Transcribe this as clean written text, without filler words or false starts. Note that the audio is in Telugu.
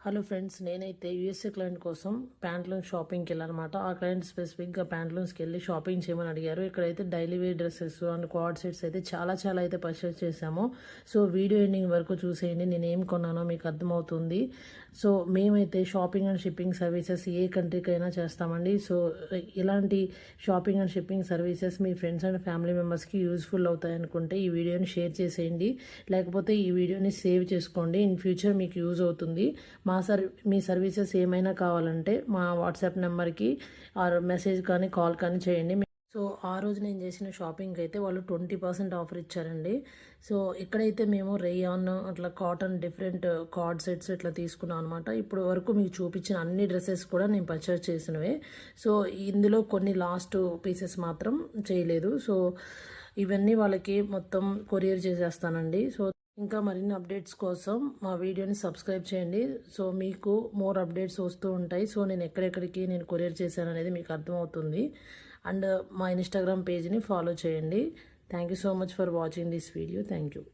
హలో ఫ్రెండ్స్, నేనైతే యూఎస్ఏ క్లయింట్ కోసం ప్యాంట్లూన్స్ షాపింగ్కి వెళ్ళాలన్నమాట. ఆ క్లయింట్ స్పెసిఫిక్గా ప్యాంట్లూన్స్కి వెళ్ళి షాపింగ్ చేయమని అడిగారు. ఇక్కడైతే daily wear dresses and coord sets అయితే చాలా అయితే పర్చేస్ చేశాము. సో వీడియో ఎండింగ్ వరకు చూసేయండి, నేను ఏం కొన్నానో మీకు అర్థమవుతుంది. సో మేమైతే షాపింగ్ అండ్ షిప్పింగ్ సర్వీసెస్ ఏ కంట్రీకి అయినా చేస్తామండి. సో ఇలాంటి shopping and shipping services me friends and family మెంబర్స్కి యూస్ఫుల్ అవుతాయి అనుకుంటే ఈ వీడియోని షేర్ చేసేయండి, లేకపోతే ఈ వీడియోని సేవ్ చేసుకోండి. ఇన్ ఫ్యూచర్ మీకు యూజ్ అవుతుంది. మీ సర్వీసెస్ ఏమైనా కావాలంటే మా వాట్సాప్ నెంబర్కి ఆర్ మెసేజ్ కానీ కాల్ కానీ చేయండి. సో ఆ రోజు నేను చేసిన షాపింగ్కి అయితే వాళ్ళు 20% ఆఫర్ ఇచ్చారండి. సో ఇక్కడైతే మేము రేయాన్ అట్లా కాటన్ డిఫరెంట్ కార్డ్ సెట్స్ ఇట్లా తీసుకున్నాం అనమాట. ఇప్పుడు వరకు మీకు చూపించిన అన్ని డ్రెస్సెస్ కూడా నేను పర్చేస్ చేసినవే. సో ఇందులో కొన్ని లాస్ట్ పీసెస్ మాత్రం చేయలేదు. సో ఇవన్నీ వాళ్ళకి మొత్తం కొరియర్ చేసేస్తానండి. సో ఇంకా మరిన్ని అప్డేట్స్ కోసం మా వీడియోని సబ్స్క్రైబ్ చేయండి. సో మీకు మోర్ అప్డేట్స్ వస్తూ ఉంటాయి. సో నేను ఎక్కడెక్కడికి నేను కొరియర్ చేశాను అనేది మీకు అర్థమవుతుంది. అండ్ మా ఇన్స్టాగ్రామ్ పేజ్ని ఫాలో చేయండి. Thank you so much for watching this video. Thank you.